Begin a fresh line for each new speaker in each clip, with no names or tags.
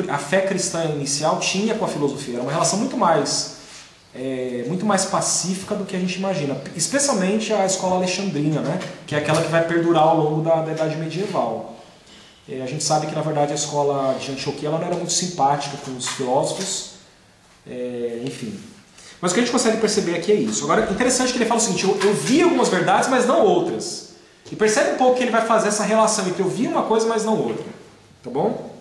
a fé cristã inicial tinha com a filosofia. Era uma relação muito mais pacífica do que a gente imagina. Especialmente a escola alexandrina, né? Que é aquela que vai perdurar ao longo da Idade Medieval. A gente sabe que, na verdade, a escola de Antioquia ela não era muito simpática com os filósofos. Enfim. Mas o que a gente consegue perceber aqui é isso. Agora, interessante que ele fala o seguinte: eu vi algumas verdades, mas não outras. E percebe um pouco que ele vai fazer essa relação entre eu vi uma coisa, mas não outra. Tá bom?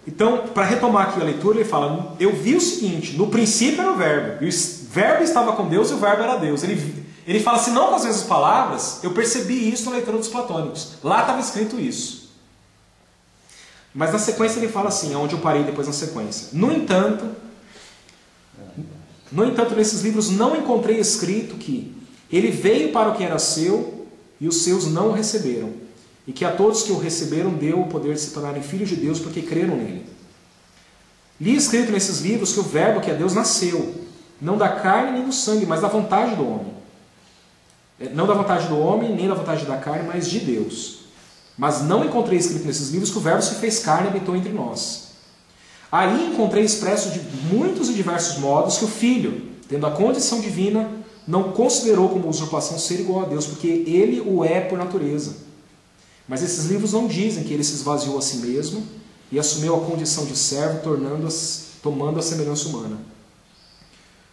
Então, para retomar aqui a leitura, ele fala: eu vi o seguinte, no princípio era o verbo, e o verbo estava com Deus e o verbo era Deus. Ele fala assim, não com as mesmas palavras, eu percebi isso na leitura dos platônicos. Lá estava escrito isso. Mas na sequência ele fala assim, onde eu parei depois na sequência. No entanto, nesses livros não encontrei escrito que ele veio para o que era seu e os seus não o receberam, e que a todos que o receberam deu o poder de se tornarem filhos de Deus porque creram nele. Li escrito nesses livros que o verbo, que é Deus, nasceu, não da carne nem do sangue, mas da vontade do homem. Não da vontade do homem, nem da vontade da carne, mas de Deus. Mas não encontrei escrito nesses livros que o verbo se fez carne e habitou entre nós. Aí encontrei expresso de muitos e diversos modos que o Filho, tendo a condição divina, não considerou como usurpação ser igual a Deus, porque ele o é por natureza. Mas esses livros não dizem que ele se esvaziou a si mesmo e assumiu a condição de servo, tomando a semelhança humana.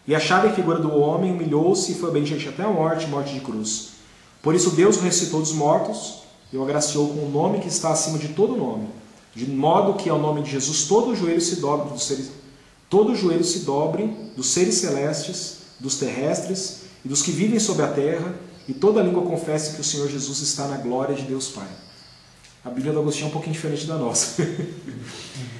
E achado em figura do homem, humilhou-se e foi obediente até a morte de cruz. Por isso Deus o ressuscitou dos mortos e o agraciou com o nome que está acima de todo nome, de modo que ao nome de Jesus todo joelho se dobre dos seres celestes, dos terrestres e dos que vivem sobre a terra, e toda língua confesse que o Senhor Jesus está na glória de Deus Pai. A Bíblia do Agostinho é um pouquinho diferente da nossa.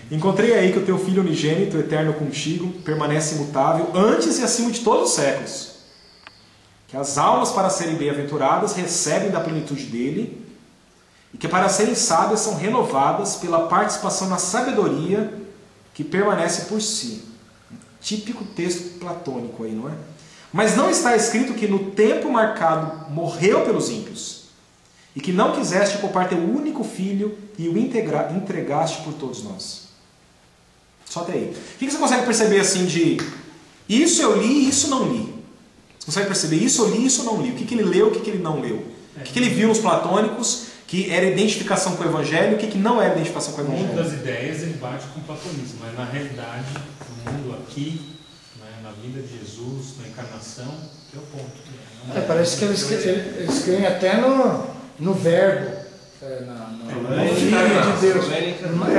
Encontrei aí que o teu Filho unigênito, eterno contigo, permanece imutável antes e acima de todos os séculos. Que as almas, para serem bem-aventuradas, recebem da plenitude dele, e que para serem sábias são renovadas pela participação na sabedoria que permanece por si. Um típico texto platônico aí, não é? Mas não está escrito que no tempo marcado morreu pelos ímpios, e que não quiseste poupar teu único filho e o entregaste por todos nós. Só até aí. O que você consegue perceber assim de isso eu li e isso não li? Você consegue perceber isso eu li e isso não li? O que ele leu e o que ele não leu? O que ele viu nos platônicos, que era identificação com o Evangelho, e o que não era identificação com o Evangelho?
Muitas das ideias ele bate com o platonismo, mas na realidade, no mundo aqui, na vida de Jesus, na encarnação, que é o ponto.
Parece que eles creem até no verbo, no Filho de Deus.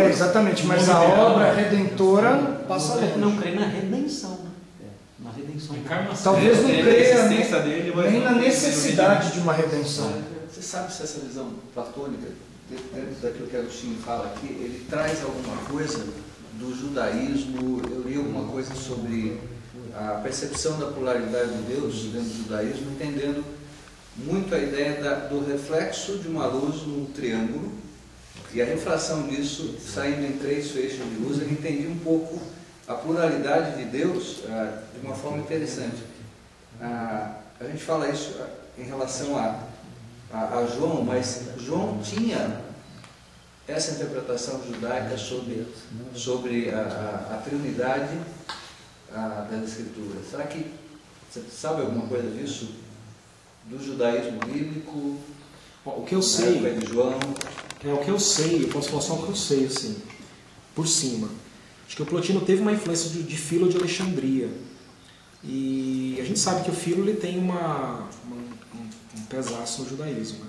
Exatamente, mas a obra redentora passa longe.
Não crê na redenção. Na redenção.
Talvez não creia nem na necessidade de uma redenção.
Você sabe se essa visão platônica, dentro daquilo que Agostinho fala aqui, ele traz alguma coisa do judaísmo? Eu li alguma coisa sobre a percepção da pluralidade de Deus dentro do judaísmo, entendendo muito a ideia do reflexo de uma luz num triângulo e a refração disso saindo em 3 feixes de luz. Ele entendia um pouco a pluralidade de Deus de uma forma interessante. A gente fala isso em relação a João, mas João tinha essa interpretação judaica sobre a Trinidade das Escrituras. Será que você sabe alguma coisa disso? Do judaísmo bíblico?
O que eu sei
de João?
O que eu sei, eu posso falar só o que eu sei, assim, por cima. Acho que o Plotino teve uma influência de Filo de Alexandria. E a gente sabe que o Filo ele tem um pesaço no judaísmo.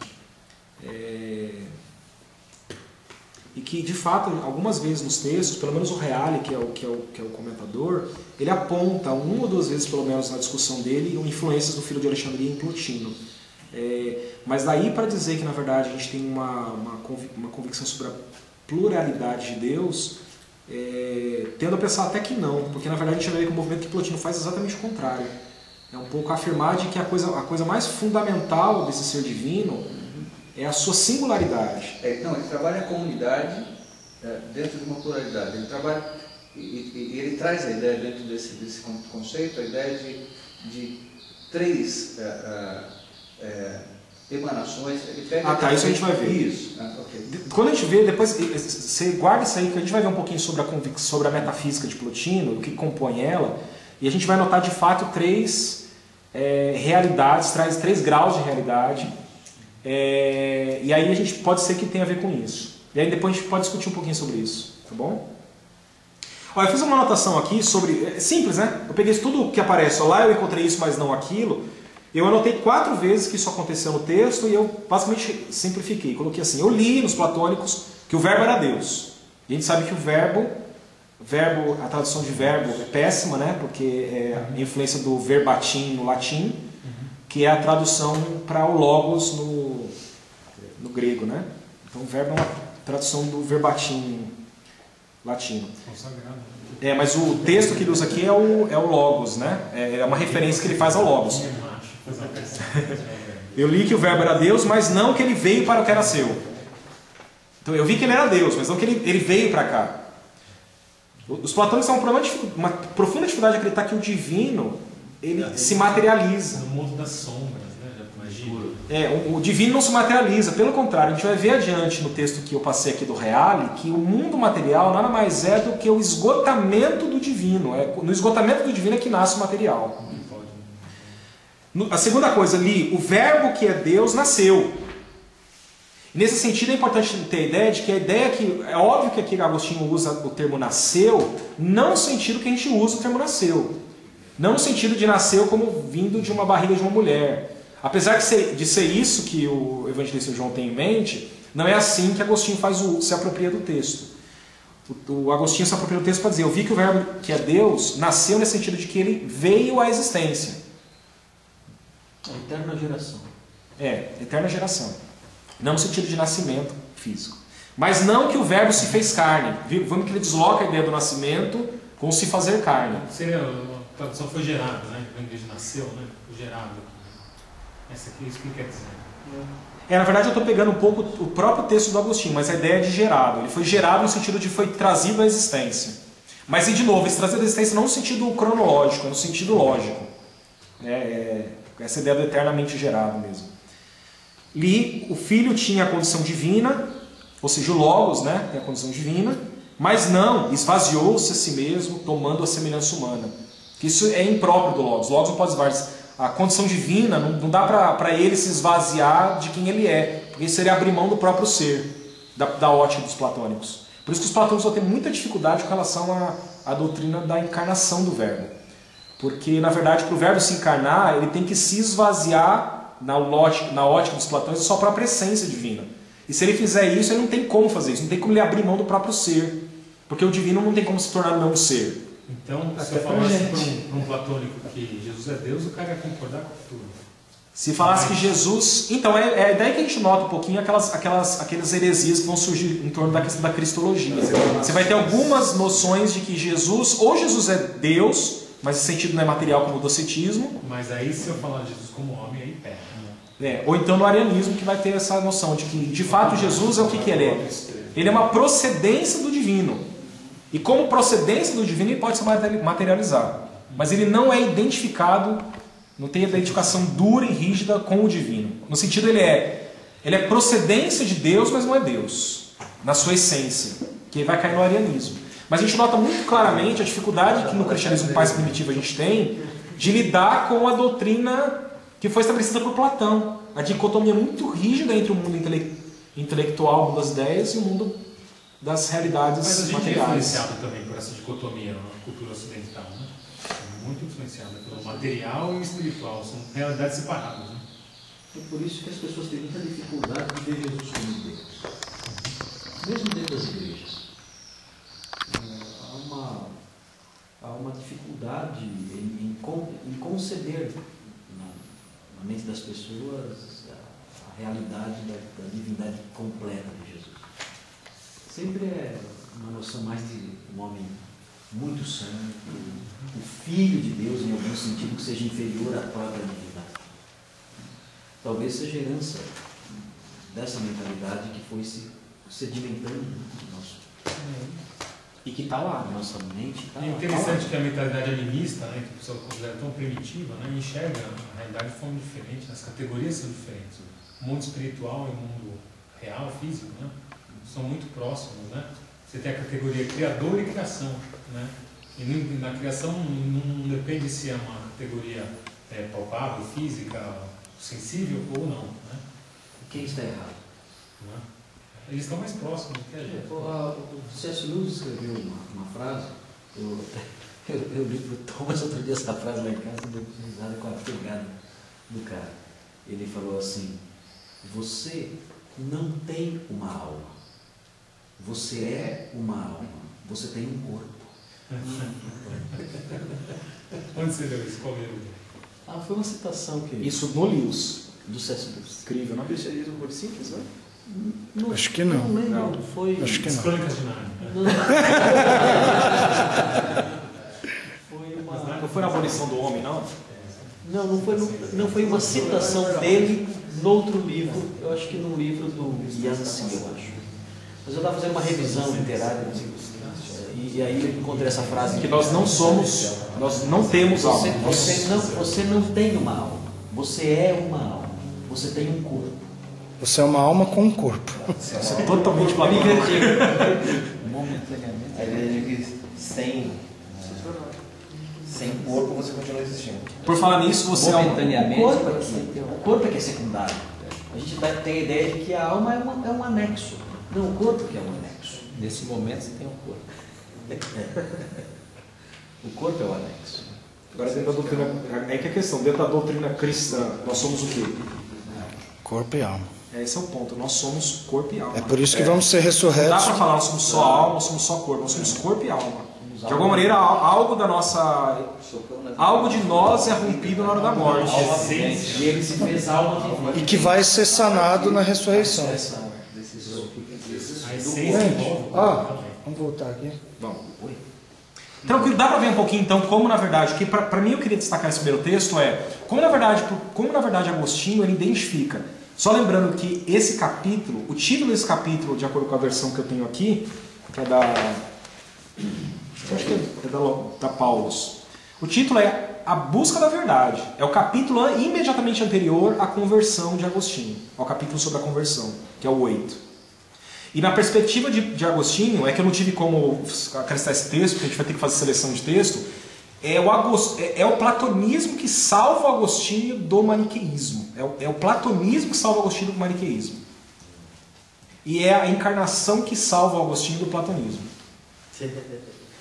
E que, de fato, algumas vezes nos textos, pelo menos o Reale, que é o comentador, ele aponta 1 ou 2 vezes, pelo menos na discussão dele, influências do Filo de Alexandria em Plotino. Mas daí para dizer que, na verdade, a gente tem uma convicção sobre a pluralidade de Deus, tendo a pensar até que não, porque, na verdade, a gente vai ver que o movimento que Plotino faz é exatamente o contrário. É um pouco afirmar de que a coisa mais fundamental desse ser divino é a sua singularidade.
Ele trabalha a comunidade dentro de uma pluralidade. Ele trabalha e ele traz a ideia dentro desse conceito, a ideia de 3 emanações, ele pega...
tá, isso a gente vai ver.
Isso. Okay.
Quando a gente vê, depois, você guarda isso aí, que a gente vai ver um pouquinho sobre a metafísica de Plotino, o que compõe ela, e a gente vai notar de fato três realidades, traz 3 graus de realidade, e aí a gente pode ser que tenha a ver com isso. E aí depois a gente pode discutir um pouquinho sobre isso, tá bom? Olha, eu fiz uma anotação aqui sobre... simples, né? Eu peguei tudo que aparece, lá eu encontrei isso, mas não aquilo. Eu anotei 4 vezes que isso aconteceu no texto e eu basicamente simplifiquei. Coloquei assim, eu li nos platônicos que o verbo era Deus. E a gente sabe que o verbo, a tradução de verbo é péssima, né? Porque é a influência do verbatim no latim, que é a tradução para o logos no grego, né? Então o verbo é uma tradução do verbatim latino. Mas o texto que ele usa aqui é o logos, né? É uma referência que ele faz ao logos. Eu li que o verbo era Deus, mas não que ele veio para o que era seu. Então eu vi que ele era Deus, mas não que ele veio para cá. Os platônicos têm uma profunda dificuldade de acreditar que o divino ele se materializa.
No mundo das sombras, né? Imagina.
O divino não se materializa, pelo contrário, a gente vai ver adiante no texto que eu passei aqui do Reale, que o mundo material nada mais é do que o esgotamento do divino. No esgotamento do divino é que nasce o material. A segunda coisa ali, o verbo que é Deus nasceu. Nesse sentido é importante ter a ideia de que é óbvio que aqui Agostinho usa o termo nasceu, não no sentido que a gente usa o termo nasceu. Não no sentido de nasceu como vindo de uma barriga de uma mulher. Apesar de ser isso que o evangelista João tem em mente, não é assim que Agostinho se apropria do texto. O Agostinho se apropria do texto para dizer, eu vi que o verbo que é Deus nasceu nesse sentido de que ele veio à existência.
Eterna geração.
Eterna geração. Não no sentido de nascimento físico. Mas não que o verbo se fez carne. Vamos que ele desloca a ideia do nascimento com se fazer carne.
Seria, a tradução foi gerado, né? Em inglês nasceu, né? Foi gerado. Essa aqui, isso que quer dizer.
Na verdade eu estou pegando um pouco o próprio texto do Agostinho, mas a ideia é de gerado. Ele foi gerado no sentido de foi trazido à existência. Mas, e de novo, esse trazido à existência não no sentido cronológico, no sentido lógico. Essa ideia do eternamente gerado mesmo. E o Filho tinha a condição divina, ou seja, o Logos, né, tem a condição divina, mas não, esvaziou-se a si mesmo, tomando a semelhança humana. Isso é impróprio do Logos. Logos não pode esvaziar. A condição divina não dá para ele se esvaziar de quem ele é, porque isso seria abrir mão do próprio ser, da ótica dos platônicos. Por isso que os platônicos vão ter muita dificuldade com relação à doutrina da encarnação do verbo. Porque, na verdade, para o verbo se encarnar, ele tem que se esvaziar na ótica dos platônicos da sua própria essência divina. E se ele fizer isso, ele não tem como fazer isso, não tem como ele abrir mão do próprio ser. Porque o divino não tem como se tornar não ser.
Então, se eu falasse para um platônico que Jesus é Deus, o cara ia concordar com tudo.
Se falasse que Jesus... Então, é daí que a gente nota um pouquinho aquelas heresias que vão surgir em torno da questão da cristologia. Você vai ter algumas noções de que Jesus é Deus, mas esse sentido não é material como o docetismo.
Mas aí, se eu falar de Jesus como homem, aí pega.
Ou então no arianismo, que vai ter essa noção de que, de fato, Jesus é o que ele é. Ele é uma procedência do divino. E como procedência do divino, ele pode se materializar. Mas ele não é identificado, não tem identificação dura e rígida com o divino. No sentido, ele é procedência de Deus, mas não é Deus. Na sua essência. Que vai cair no arianismo. Mas a gente nota muito claramente a dificuldade que no cristianismo mais primitivo a gente tem de lidar com a doutrina que foi estabelecida por Platão. A dicotomia muito rígida entre o mundo intelectual, o mundo das ideias, e o mundo das realidades materiais.
Mas a gente é influenciado também por essa dicotomia na cultura ocidental, né? É muito influenciada pelo material e o espiritual, são realidades separadas, né?
É por isso que as pessoas têm muita dificuldade de ver Jesus como Deus. Mesmo dentro das igrejas. Há uma dificuldade em conceber na mente das pessoas a realidade da divindade completa de Jesus. Sempre é uma noção mais de um homem muito santo, o Filho de Deus, em algum sentido, que seja inferior à própria divindade. Talvez seja herança dessa mentalidade que foi se sedimentando no nosso.
E que está lá.
A nossa mente está
É interessante que a mentalidade animista, né, que o pessoal considera tão primitiva, né, enxerga a realidade de forma diferente, as categorias são diferentes. O mundo espiritual e o mundo real, físico, né, são muito próximos. Né? Você tem a categoria criador e criação. Né? E na criação não depende se é uma categoria palpável, física, sensível ou não. Né?
Quem está errado?
Né? Eles estão mais próximos do que a gente.
O C.S. Lewis escreveu uma frase, eu li para o Thomas outro dia essa frase lá em casa e deu risada com a pegada do cara. Ele falou assim: você não tem uma alma, você é uma alma, você tem um corpo.
Onde você leu isso? Qual livro?
Foi uma citação que
Isso no Lewis.
do C.S. Lewis.
Incrível, não é cristianismo por simples, né?
Acho que não.
Não lembro,
Não.
foi.
Acho que
As
não.
Crônicas de Nárnia.
Foi uma.
Não foi na abolição do homem, não?
Não foi uma citação dele no outro livro, eu acho que no livro do Yancey, eu acho. Mas eu estava fazendo uma revisão literária e aí eu encontrei essa frase
Que nós não somos, nós não temos alma.
você não tem uma alma, você é uma alma, você tem um corpo.
Você é uma alma com um corpo.
Isso é totalmente platônico.
Momentaneamente. A ideia de que sem corpo você continua existindo.
Por falar nisso, você é um...
O corpo é que é secundário. A gente tem a ideia de que a alma é um anexo. Não, o corpo que é um anexo.
Nesse momento você tem um corpo.
O corpo é o anexo.
Agora, dentro da doutrina... É que a questão, dentro da doutrina cristã, nós somos o quê?
Corpo e alma.
Esse é o ponto, nós somos corpo e alma.
É por isso que vamos ser
Não dá
ressurretos.
para falar, nós somos só alma, nós somos só corpo, nós somos corpo e alma. De alguma maneira, algo da nossa... Algo de nós é rompido na hora da morte.
E ele se fez alma vivente.
E que vai ser sanado na ressurreição.
A essência
Gente,
envolve.
vamos voltar aqui.
Vamos. Tranquilo, dá para ver um pouquinho então como na verdade, que para mim eu queria destacar esse primeiro texto como na verdade Agostinho ele identifica. Só lembrando que esse capítulo, o título desse capítulo, de acordo com a versão que eu tenho aqui, que é acho que é da Paulus. O título é A Busca da Verdade. É o capítulo imediatamente anterior à conversão de Agostinho, ao capítulo sobre a conversão, que é o 8. E na perspectiva de Agostinho, é que eu não tive como acrescentar esse texto, porque a gente vai ter que fazer seleção de texto, é o platonismo que salva o Agostinho do maniqueísmo. É o platonismo que salva o Agostinho do maniqueísmo. E é a encarnação que salva o Agostinho do platonismo.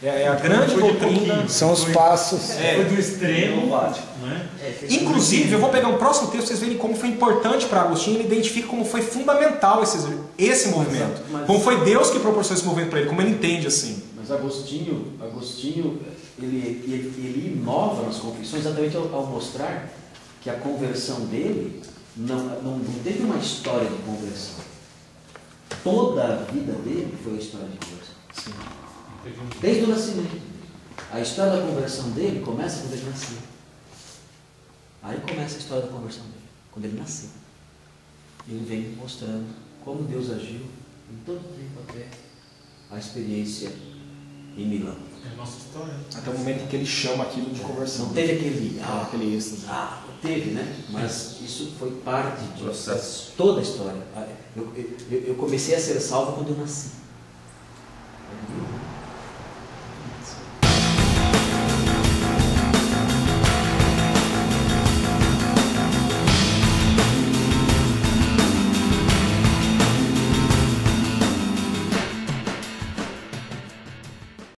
É a grande doutrina.
São os passos.
Foi do extremo. Né?
Inclusive, eu vou pegar um próximo texto para vocês verem como foi importante para Agostinho. Ele identifica como foi fundamental esse movimento. Como foi Deus que proporcionou esse movimento para ele, como ele entende assim.
Mas Agostinho ele inova nas confissões exatamente ao mostrar que a conversão dele não teve uma história de conversão. Toda a vida dele foi a história de conversão.
Sim.
Desde o nascimento. A história da conversão dele começa quando ele nasceu. Aí começa a história da conversão dele, quando ele nasceu. Ele vem mostrando como Deus agiu em todo o tempo até a experiência em Milão.
É a nossa história.
Até o momento em que ele chama aquilo de conversão.
Não teve aquele
aquele êxtase.
teve, né? Mas isso foi parte de
processo.
toda a história. Eu comecei a ser salvo quando eu nasci.